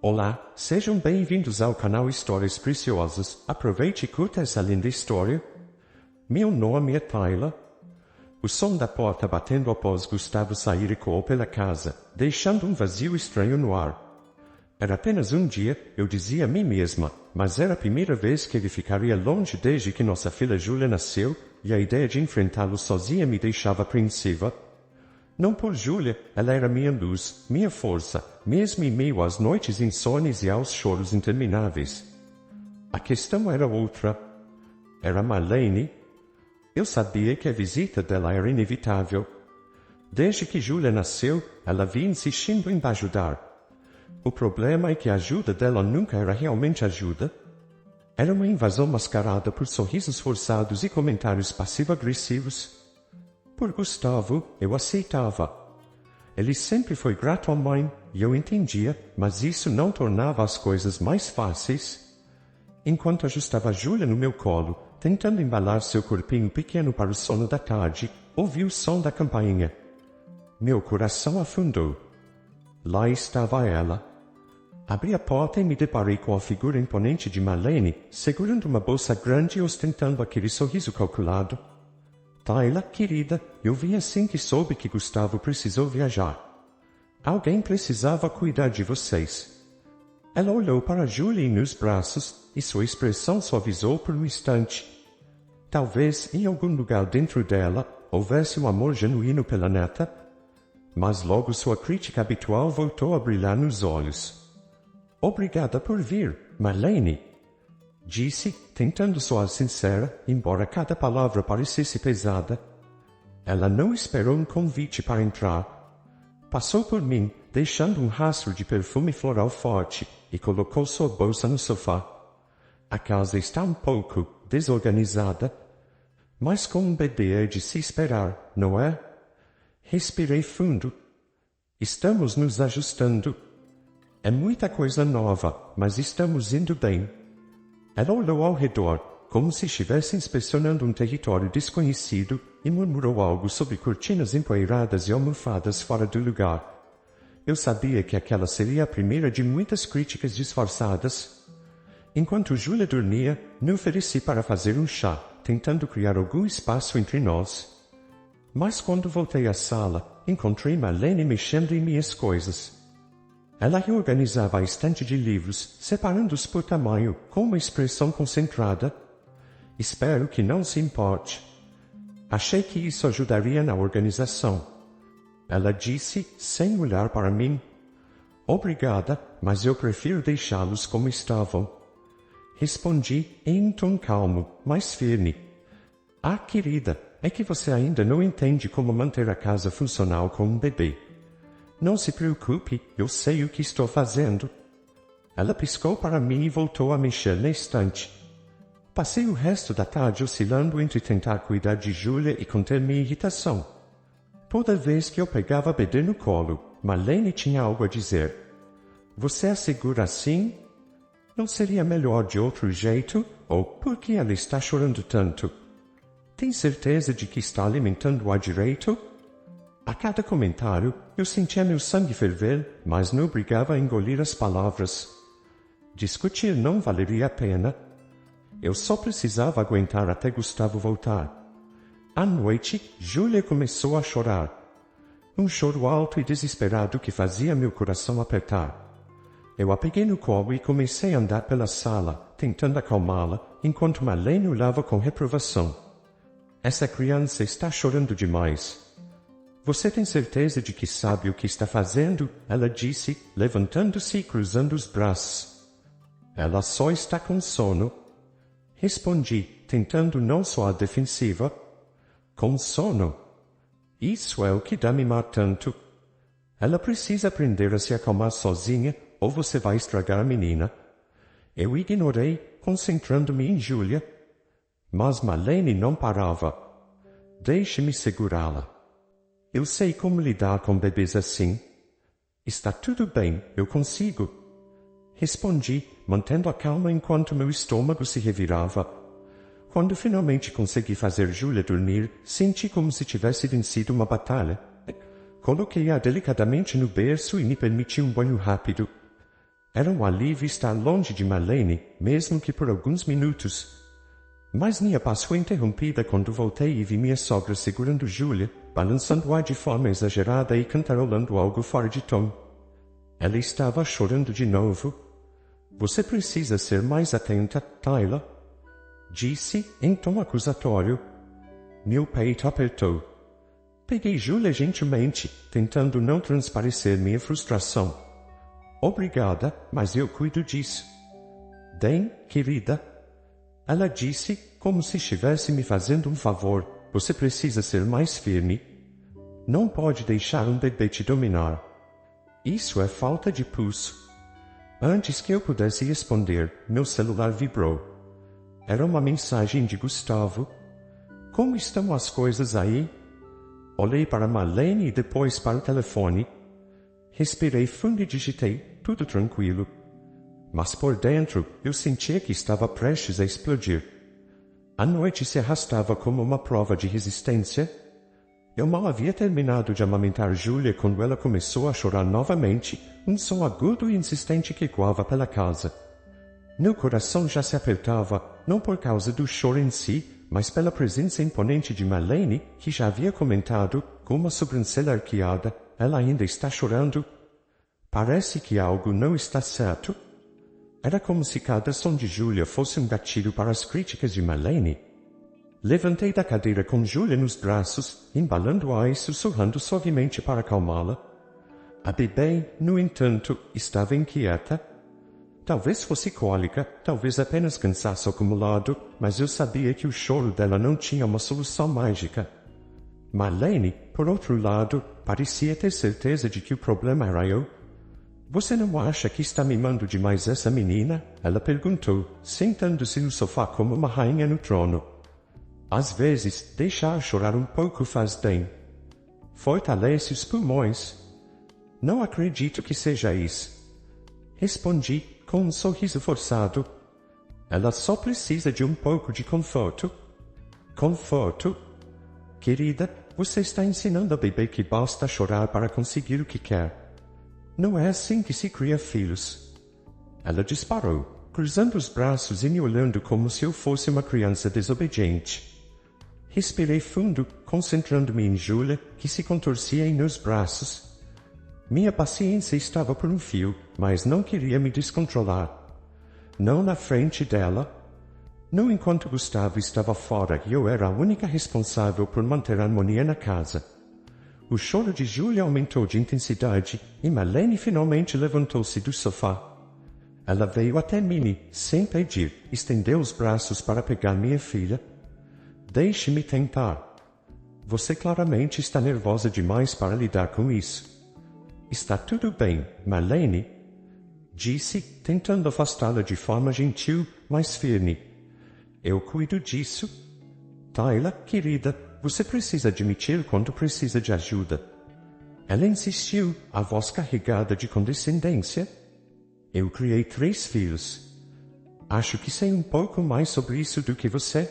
Olá, sejam bem-vindos ao canal Histórias Preciosas. Aproveite e curta essa linda história. Meu nome é Tyler. O som da porta batendo após Gustavo sair ecoou pela casa, deixando um vazio estranho no ar. Era apenas um dia, eu dizia a mim mesma, mas era a primeira vez que ele ficaria longe desde que nossa filha Júlia nasceu, e a ideia de enfrentá-lo sozinha me deixava apreensiva. Não por Júlia, ela era minha luz, minha força, mesmo em meio às noites insones e aos choros intermináveis. A questão era outra. Era Marlene. Eu sabia que a visita dela era inevitável. Desde que Júlia nasceu, ela vinha insistindo em ajudar. O problema é que a ajuda dela nunca era realmente ajuda. Era uma invasão mascarada por sorrisos forçados e comentários passivo-agressivos. Por Gustavo, eu aceitava. Ele sempre foi grato à mãe, e eu entendia, mas isso não tornava as coisas mais fáceis. Enquanto ajustava Júlia no meu colo, tentando embalar seu corpinho pequeno para o sono da tarde, ouvi o som da campainha. Meu coração afundou. Lá estava ela. Abri a porta e me deparei com a figura imponente de Marlene, segurando uma bolsa grande e ostentando aquele sorriso calculado. Tyler, querida, eu vim assim que soube que Gustavo precisou viajar. Alguém precisava cuidar de vocês. Ela olhou para Julie nos braços, e sua expressão suavizou por um instante. Talvez, em algum lugar dentro dela, houvesse um amor genuíno pela neta. Mas logo sua crítica habitual voltou a brilhar nos olhos. Obrigada por vir, Marlene. Disse, tentando soar sincera, embora cada palavra parecesse pesada. Ela não esperou um convite para entrar. Passou por mim, deixando um rastro de perfume floral forte, e colocou sua bolsa no sofá. A casa está um pouco desorganizada, mas com um bebê é de se esperar, não é? Respirei fundo. Estamos nos ajustando. É muita coisa nova, mas estamos indo bem. Ela olhou ao redor, como se estivesse inspecionando um território desconhecido, e murmurou algo sobre cortinas empoeiradas e almofadas fora do lugar. Eu sabia que aquela seria a primeira de muitas críticas disfarçadas. Enquanto Júlia dormia, me ofereci para fazer um chá, tentando criar algum espaço entre nós. Mas quando voltei à sala, encontrei Marlene mexendo em minhas coisas. Ela reorganizava a estante de livros, separando-os por tamanho, com uma expressão concentrada. Espero que não se importe. Achei que isso ajudaria na organização. Ela disse, sem olhar para mim. Obrigada, mas eu prefiro deixá-los como estavam. Respondi em um tom calmo, mas firme. Ah, querida, é que você ainda não entende como manter a casa funcional com um bebê. Não se preocupe, eu sei o que estou fazendo. Ela piscou para mim e voltou a mexer na estante. Passei o resto da tarde oscilando entre tentar cuidar de Júlia e conter minha irritação. Toda vez que eu pegava a bebê no colo, Marlene tinha algo a dizer. Você a segura assim? Não seria melhor de outro jeito? Ou por que ela está chorando tanto? Tem certeza de que está alimentando-a direito? A cada comentário, eu sentia meu sangue ferver, mas não obrigava a engolir as palavras. Discutir não valeria a pena. Eu só precisava aguentar até Gustavo voltar. À noite, Júlia começou a chorar. Um choro alto e desesperado que fazia meu coração apertar. Eu a peguei no colo e comecei a andar pela sala, tentando acalmá-la, enquanto Marlene olhava com reprovação. Essa criança está chorando demais. Você tem certeza de que sabe o que está fazendo? Ela disse, levantando-se e cruzando os braços. Ela só está com sono. Respondi, tentando não soar defensiva. Com sono? Isso é o que dá mimar tanto. Ela precisa aprender a se acalmar sozinha, ou você vai estragar a menina. Eu ignorei, concentrando-me em Júlia. Mas Marlene não parava. Deixe-me segurá-la. Eu sei como lidar com bebês assim. Está tudo bem, eu consigo. Respondi, mantendo a calma enquanto meu estômago se revirava. Quando finalmente consegui fazer Júlia dormir, senti como se tivesse vencido uma batalha. Coloquei-a delicadamente no berço e me permiti um banho rápido. Era um alívio estar longe de Marlene, mesmo que por alguns minutos. Mas minha paz foi interrompida quando voltei e vi minha sogra segurando Júlia, balançando-a de forma exagerada e cantarolando algo fora de tom. Ela estava chorando de novo. Você precisa ser mais atenta, Tyler, disse em tom acusatório. Meu peito apertou. Peguei Júlia gentilmente, tentando não transparecer minha frustração. Obrigada, mas eu cuido disso. Dan, querida. Ela disse, como se estivesse me fazendo um favor. Você precisa ser mais firme. Não pode deixar um bebê te dominar. Isso é falta de pulso. Antes que eu pudesse responder, meu celular vibrou. Era uma mensagem de Gustavo. Como estão as coisas aí? Olhei para Marlene e depois para o telefone. Respirei fundo e digitei, tudo tranquilo. Mas por dentro, eu sentia que estava prestes a explodir. A noite se arrastava como uma prova de resistência. Eu mal havia terminado de amamentar Júlia quando ela começou a chorar novamente, um som agudo e insistente que ecoava pela casa. Meu coração já se apertava, não por causa do choro em si, mas pela presença imponente de Marlene, que já havia comentado, com uma sobrancelha arqueada, ela ainda está chorando. Parece que algo não está certo. Era como se cada som de Júlia fosse um gatilho para as críticas de Marlene. Levantei da cadeira com Júlia nos braços, embalando-a e sussurrando suavemente para acalmá-la. A bebê, no entanto, estava inquieta. Talvez fosse cólica, talvez apenas cansaço acumulado, mas eu sabia que o choro dela não tinha uma solução mágica. Marlene, por outro lado, parecia ter certeza de que o problema era eu. Você não acha que está mimando demais essa menina? Ela perguntou, sentando-se no sofá como uma rainha no trono. Às vezes, deixar chorar um pouco faz bem. Fortalece os pulmões. Não acredito que seja isso. Respondi, com um sorriso forçado. Ela só precisa de um pouco de conforto. Conforto? Querida, você está ensinando a bebê que basta chorar para conseguir o que quer. Não é assim que se cria filhos. Ela disparou, cruzando os braços e me olhando como se eu fosse uma criança desobediente. Respirei fundo, concentrando-me em Júlia, que se contorcia em meus braços. Minha paciência estava por um fio, mas não queria me descontrolar. Não na frente dela. Não enquanto Gustavo estava fora e eu era a única responsável por manter a harmonia na casa. O choro de Júlia aumentou de intensidade e Marlene finalmente levantou-se do sofá. Ela veio até mim, sem pedir, estendeu os braços para pegar minha filha. Deixe-me tentar. Você claramente está nervosa demais para lidar com isso. Está tudo bem, Marlene, disse, tentando afastá-la de forma gentil, mas firme. Eu cuido disso. Tyler, querida, você precisa admitir quando precisa de ajuda. Ela insistiu, a voz carregada de condescendência. Eu criei 3 filhos. Acho que sei um pouco mais sobre isso do que você.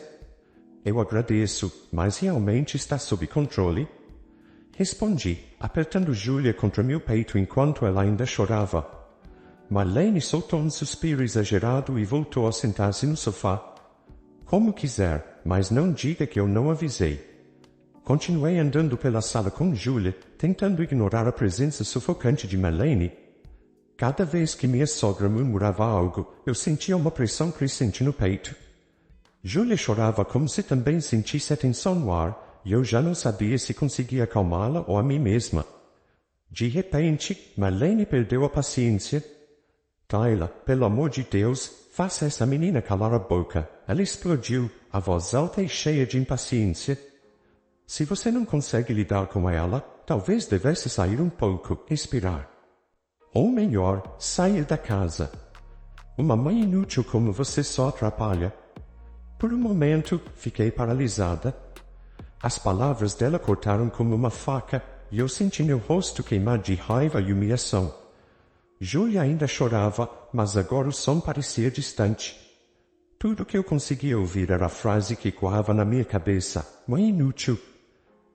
Eu agradeço, mas realmente está sob controle? Respondi, apertando Júlia contra meu peito enquanto ela ainda chorava. Marlene soltou um suspiro exagerado e voltou a sentar-se no sofá. Como quiser, mas não diga que eu não avisei. Continuei andando pela sala com Júlia, tentando ignorar a presença sufocante de Marlene. Cada vez que minha sogra murmurava algo, eu sentia uma pressão crescente no peito. Júlia chorava como se também sentisse a tensão no ar, e eu já não sabia se conseguia acalmá-la ou a mim mesma. De repente, Marlene perdeu a paciência. Tyler, pelo amor de Deus, faça essa menina calar a boca. Ela explodiu, a voz alta e cheia de impaciência. Se você não consegue lidar com ela, talvez devesse sair um pouco, respirar. Ou melhor, sair da casa. Uma mãe inútil como você só atrapalha. Por um momento, fiquei paralisada. As palavras dela cortaram como uma faca, e eu senti meu rosto queimar de raiva e humilhação. Júlia ainda chorava, mas agora o som parecia distante. Tudo que eu conseguia ouvir era a frase que ecoava na minha cabeça, mãe inútil.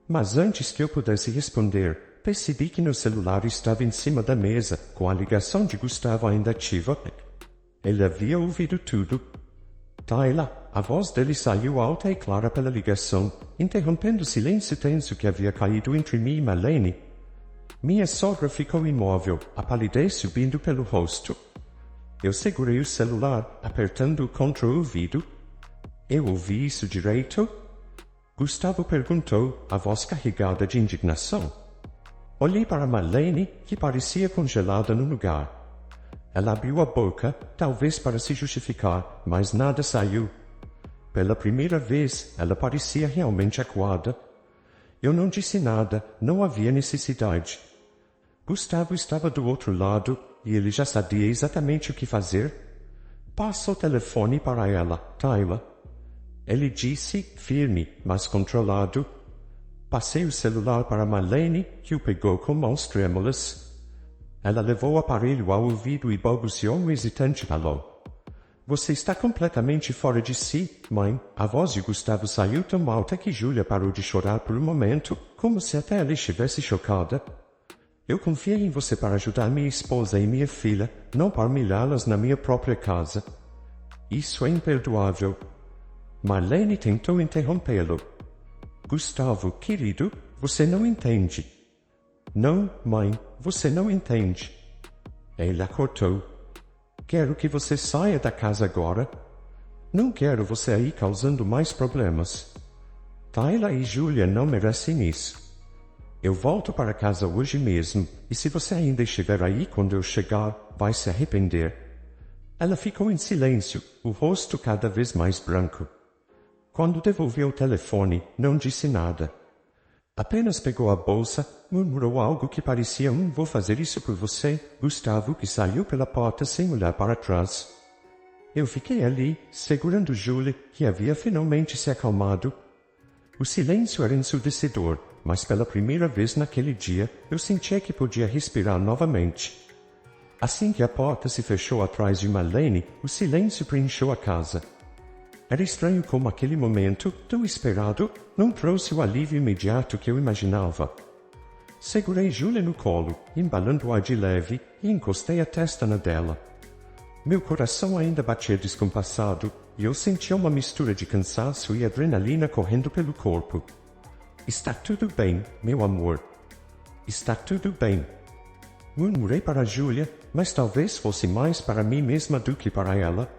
Mas antes que eu pudesse responder, percebi que meu celular estava em cima da mesa, com a ligação de Gustavo ainda ativa. Ele havia ouvido tudo. Tayla, a voz dele saiu alta e clara pela ligação, interrompendo o silêncio tenso que havia caído entre mim e Marlene. Minha sogra ficou imóvel, a palidez subindo pelo rosto. Eu segurei o celular, apertando-o contra o ouvido. Eu ouvi isso direito? Gustavo perguntou, a voz carregada de indignação. Olhei para Marlene, que parecia congelada no lugar. Ela abriu a boca, talvez para se justificar, mas nada saiu. Pela primeira vez, ela parecia realmente acuada. Eu não disse nada, não havia necessidade. Gustavo estava do outro lado, e ele já sabia exatamente o que fazer. Passa o telefone para ela, Tayla. Ele disse, firme, mas controlado. Passei o celular para Marlene, que o pegou com mãos trêmulas. Ela levou o aparelho ao ouvido e balbuciou um hesitante alô. Você está completamente fora de si, mãe. A voz de Gustavo saiu tão alta que Júlia parou de chorar por um momento, como se até ela estivesse chocada. Eu confiei em você para ajudar minha esposa e minha filha, não para humilhá-las na minha própria casa. Isso é imperdoável. Marlene tentou interrompê-lo. Gustavo, querido, você não entende. Não, mãe, você não entende. Ele a cortou. Quero que você saia da casa agora. Não quero você aí causando mais problemas. Tayla e Júlia não merecem isso. Eu volto para casa hoje mesmo, e se você ainda estiver aí quando eu chegar, vai se arrepender. Ela ficou em silêncio, o rosto cada vez mais branco. Quando devolveu o telefone, não disse nada. Apenas pegou a bolsa, murmurou algo que parecia vou fazer isso por você, Gustavo, que saiu pela porta sem olhar para trás. Eu fiquei ali, segurando Julie, que havia finalmente se acalmado. O silêncio era ensurdecedor, mas pela primeira vez naquele dia, eu sentia que podia respirar novamente. Assim que a porta se fechou atrás de Marlene, o silêncio preencheu a casa. Era estranho como aquele momento, tão esperado, não trouxe o alívio imediato que eu imaginava. Segurei Júlia no colo, embalando-a de leve, e encostei a testa na dela. Meu coração ainda batia descompassado, e eu sentia uma mistura de cansaço e adrenalina correndo pelo corpo. Está tudo bem, meu amor. Está tudo bem. Murmurei para Júlia, mas talvez fosse mais para mim mesma do que para ela.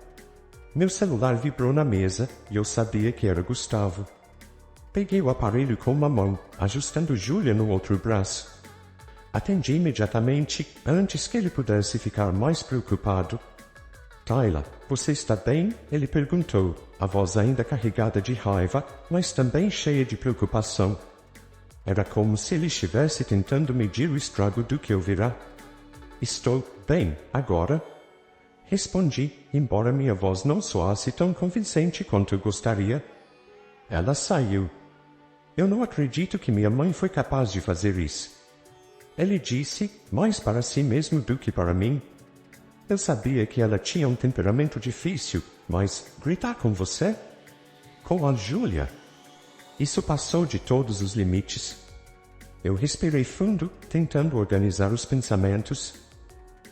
Meu celular vibrou na mesa, e eu sabia que era Gustavo. Peguei o aparelho com uma mão, ajustando Júlia no outro braço. Atendi imediatamente, antes que ele pudesse ficar mais preocupado. Tayla, você está bem? Ele perguntou, a voz ainda carregada de raiva, mas também cheia de preocupação. Era como se ele estivesse tentando medir o estrago do que eu virá. Estou bem, agora? Respondi, embora minha voz não soasse tão convincente quanto eu gostaria. Ela saiu. Eu não acredito que minha mãe foi capaz de fazer isso. Ele disse, mais para si mesmo do que para mim. Eu sabia que ela tinha um temperamento difícil, mas gritar com você? Com a Júlia? Isso passou de todos os limites. Eu respirei fundo, tentando organizar os pensamentos.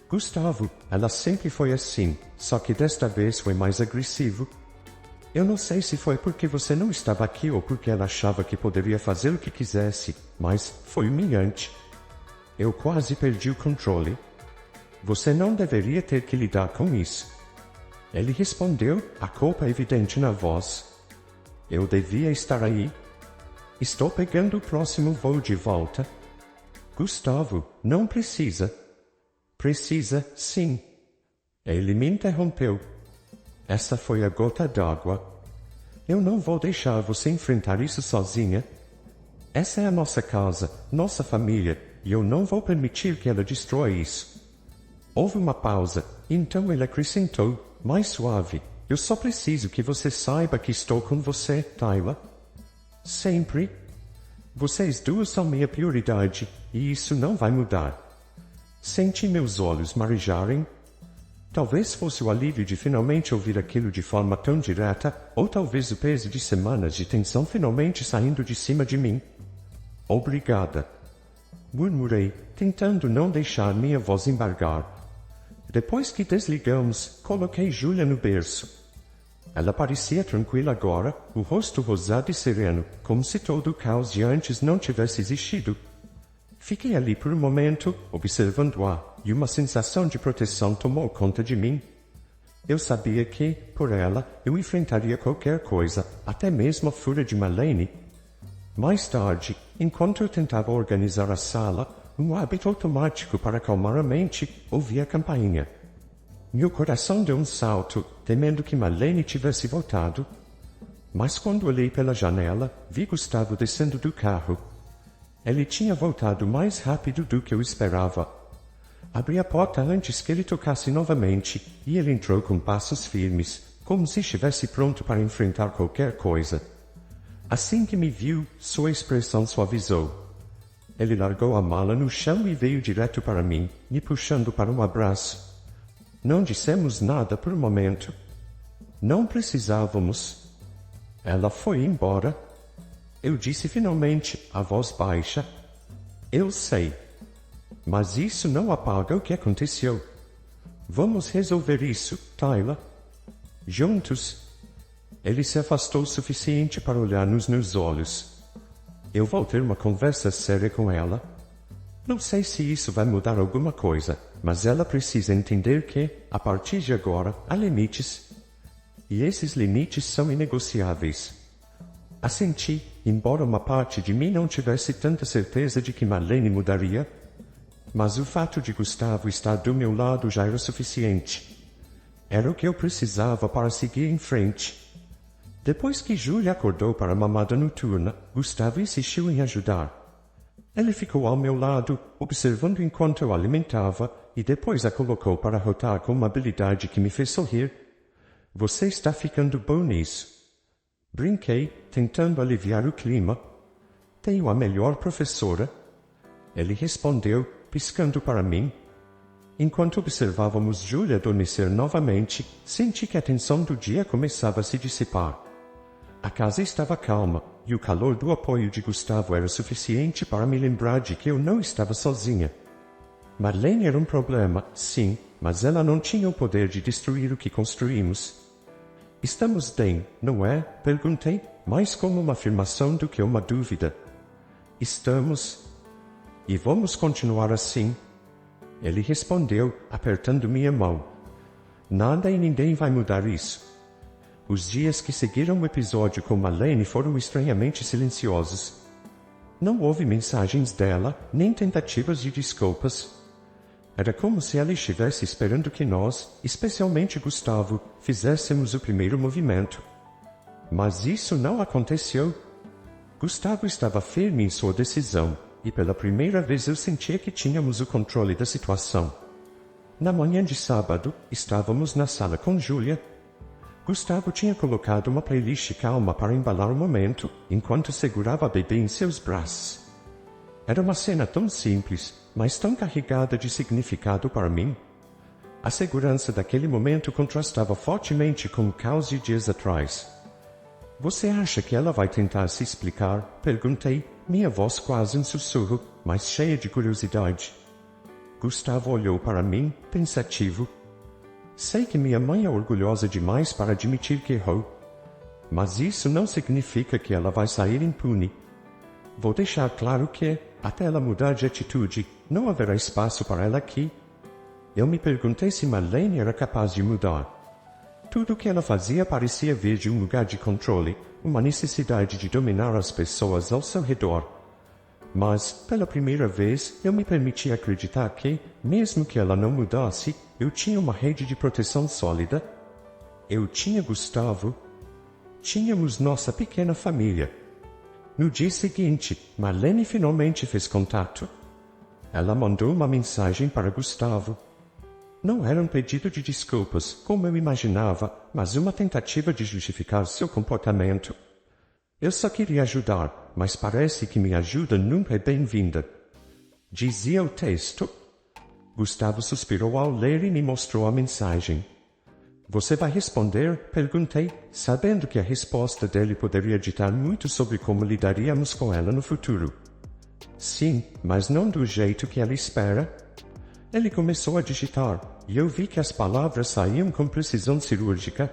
Gustavo, ela sempre foi assim, só que desta vez foi mais agressivo. Eu não sei se foi porque você não estava aqui ou porque ela achava que poderia fazer o que quisesse, mas foi humilhante. Eu quase perdi o controle. Você não deveria ter que lidar com isso. Ele respondeu, a culpa evidente na voz. Eu devia estar aí. Estou pegando o próximo voo de volta. Gustavo, não precisa. Precisa, sim. Ele me interrompeu. Essa foi a gota d'água. Eu não vou deixar você enfrentar isso sozinha. Essa é a nossa casa, nossa família, e eu não vou permitir que ela destrói isso. Houve uma pausa, então ele acrescentou, mais suave. Eu só preciso que você saiba que estou com você, Tayla. Sempre. Vocês duas são minha prioridade, e isso não vai mudar. Senti meus olhos marejarem. Talvez fosse o alívio de finalmente ouvir aquilo de forma tão direta, ou talvez o peso de semanas de tensão finalmente saindo de cima de mim. Obrigada. murmurei, tentando não deixar minha voz embargar. Depois que desligamos, coloquei Júlia no berço. Ela parecia tranquila agora, o rosto rosado e sereno, como se todo o caos de antes não tivesse existido. Fiquei ali por um momento, observando-a, e uma sensação de proteção tomou conta de mim. Eu sabia que, por ela, eu enfrentaria qualquer coisa, até mesmo a fúria de Marlene. Mais tarde, enquanto eu tentava organizar a sala, um hábito automático para acalmar a mente, ouvi a campainha. Meu coração deu um salto, temendo que Marlene tivesse voltado. Mas quando olhei pela janela, vi Gustavo descendo do carro. Ele tinha voltado mais rápido do que eu esperava. Abri a porta antes que ele tocasse novamente, e ele entrou com passos firmes, como se estivesse pronto para enfrentar qualquer coisa. Assim que me viu, sua expressão suavizou. Ele largou a mala no chão e veio direto para mim, me puxando para um abraço. Não dissemos nada por um momento. Não precisávamos. Ela foi embora. Eu disse finalmente, a voz baixa. Eu sei. Mas isso não apaga o que aconteceu. Vamos resolver isso, Tyler. Juntos. Ele se afastou o suficiente para olhar-nos nos olhos. Eu vou ter uma conversa séria com ela. Não sei se isso vai mudar alguma coisa, mas ela precisa entender que, a partir de agora, há limites. E esses limites são inegociáveis. Assenti, embora uma parte de mim não tivesse tanta certeza de que Marlene mudaria. Mas o fato de Gustavo estar do meu lado já era o suficiente. Era o que eu precisava para seguir em frente. Depois que Júlia acordou para a mamada noturna, Gustavo insistiu em ajudar. Ele ficou ao meu lado, observando enquanto eu alimentava, e depois a colocou para rotar com uma habilidade que me fez sorrir. Você está ficando bom nisso. Brinquei, tentando aliviar o clima. Tenho a melhor professora. Ele respondeu, piscando para mim. Enquanto observávamos Júlia adormecer novamente, senti que a tensão do dia começava a se dissipar. A casa estava calma, e o calor do apoio de Gustavo era suficiente para me lembrar de que eu não estava sozinha. Marlene era um problema, sim, mas ela não tinha o poder de destruir o que construímos. Estamos bem, não é? Perguntei, mais como uma afirmação do que uma dúvida. Estamos. E vamos continuar assim? Ele respondeu, apertando minha mão. Nada e ninguém vai mudar isso. Os dias que seguiram o episódio com Marlene foram estranhamente silenciosos. Não houve mensagens dela, nem tentativas de desculpas. Era como se ela estivesse esperando que nós, especialmente Gustavo, fizéssemos o primeiro movimento. Mas isso não aconteceu. Gustavo estava firme em sua decisão, e pela primeira vez eu sentia que tínhamos o controle da situação. Na manhã de sábado, estávamos na sala com Júlia. Gustavo tinha colocado uma playlist calma para embalar o momento, enquanto segurava a bebê em seus braços. Era uma cena tão simples, mas tão carregada de significado para mim. A segurança daquele momento contrastava fortemente com o caos de dias atrás. Você acha que ela vai tentar se explicar? Perguntei, minha voz quase um sussurro, mas cheia de curiosidade. Gustavo olhou para mim, pensativo. Sei que minha mãe é orgulhosa demais para admitir que errou. Mas isso não significa que ela vai sair impune. Vou deixar claro que, até ela mudar de atitude, não haverá espaço para ela aqui. Eu me perguntei se Marlene era capaz de mudar. Tudo o que ela fazia parecia vir de um lugar de controle, uma necessidade de dominar as pessoas ao seu redor. Mas, pela primeira vez, eu me permiti acreditar que, mesmo que ela não mudasse, eu tinha uma rede de proteção sólida. Eu tinha Gustavo. Tínhamos nossa pequena família. No dia seguinte, Marlene finalmente fez contato. Ela mandou uma mensagem para Gustavo. Não era um pedido de desculpas, como eu imaginava, mas uma tentativa de justificar seu comportamento. Eu só queria ajudar, mas parece que minha ajuda nunca é bem-vinda. Dizia o texto. Gustavo suspirou ao ler e me mostrou a mensagem. Você vai responder? Perguntei, sabendo que a resposta dele poderia ditar muito sobre como lidaríamos com ela no futuro. Sim, mas não do jeito que ela espera. Ele começou a digitar, e eu vi que as palavras saíam com precisão cirúrgica.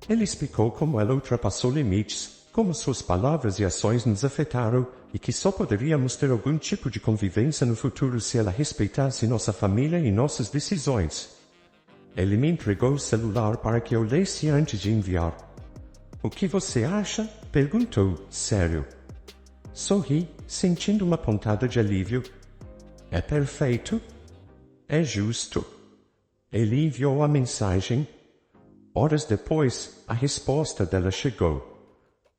Ele explicou como ela ultrapassou limites, como suas palavras e ações nos afetaram, e que só poderíamos ter algum tipo de convivência no futuro se ela respeitasse nossa família e nossas decisões. Ele me entregou o celular para que eu lesse antes de enviar. O que você acha? Perguntou, sério. Sorri, sentindo uma pontada de alívio. É perfeito? É justo. Ele enviou a mensagem. Horas depois, a resposta dela chegou.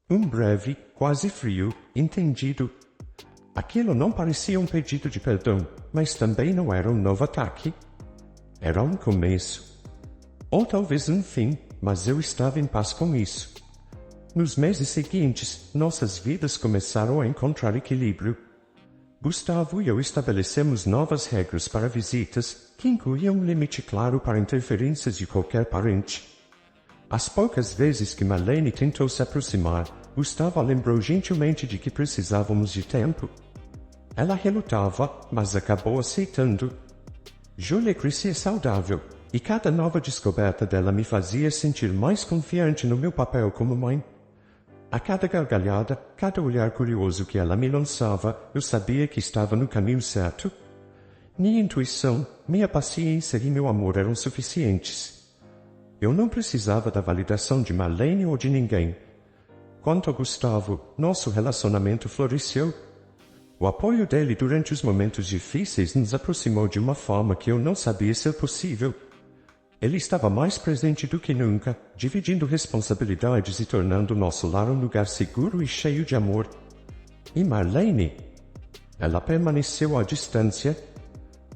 Um breve, quase frio, entendido. Aquilo não parecia um pedido de perdão, mas também não era um novo ataque. Era um começo. Ou talvez um fim, mas eu estava em paz com isso. Nos meses seguintes, nossas vidas começaram a encontrar equilíbrio. Gustavo e eu estabelecemos novas regras para visitas, que incluíam um limite claro para interferências de qualquer parente. As poucas vezes que Marlene tentou se aproximar, Gustavo lembrou gentilmente de que precisávamos de tempo. Ela relutava, mas acabou aceitando. Júlia crescia saudável, e cada nova descoberta dela me fazia sentir mais confiante no meu papel como mãe. A cada gargalhada, cada olhar curioso que ela me lançava, eu sabia que estava no caminho certo. Minha intuição, minha paciência e meu amor eram suficientes. Eu não precisava da validação de Marlene ou de ninguém. Quanto a Gustavo, nosso relacionamento floresceu. O apoio dele durante os momentos difíceis nos aproximou de uma forma que eu não sabia ser possível. Ele estava mais presente do que nunca, dividindo responsabilidades e tornando nosso lar um lugar seguro e cheio de amor. E Marlene? Ela permaneceu à distância.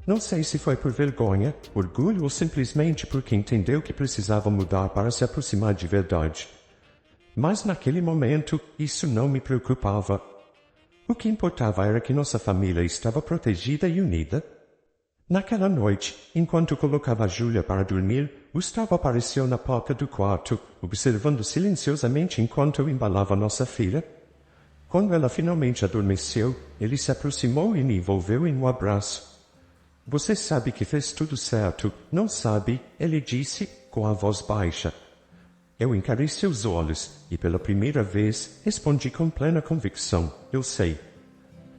Não sei se foi por vergonha, orgulho ou simplesmente porque entendeu que precisava mudar para se aproximar de verdade. Mas naquele momento, isso não me preocupava. O que importava era que nossa família estava protegida e unida. Naquela noite, enquanto colocava Júlia para dormir, Gustavo apareceu na porta do quarto, observando silenciosamente enquanto eu embalava nossa filha. Quando ela finalmente adormeceu, ele se aproximou e me envolveu em um abraço. Você sabe que fez tudo certo, não sabe? Ele disse, com a voz baixa. Eu encarei seus olhos, e pela primeira vez, respondi com plena convicção, eu sei.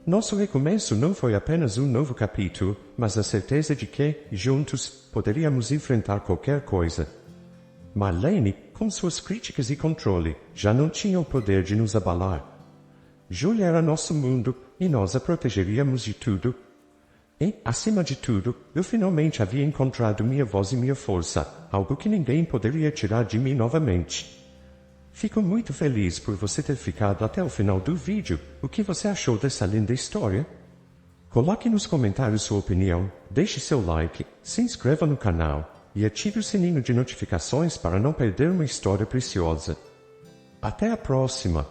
Nosso recomeço não foi apenas um novo capítulo, mas a certeza de que, juntos, poderíamos enfrentar qualquer coisa. Marlene, com suas críticas e controle, já não tinha o poder de nos abalar. Júlia era nosso mundo, e nós a protegeríamos de tudo. E, acima de tudo, eu finalmente havia encontrado minha voz e minha força, algo que ninguém poderia tirar de mim novamente. Fico muito feliz por você ter ficado até o final do vídeo. O que você achou dessa linda história? Coloque nos comentários sua opinião, deixe seu like, se inscreva no canal e ative o sininho de notificações para não perder uma história preciosa. Até a próxima!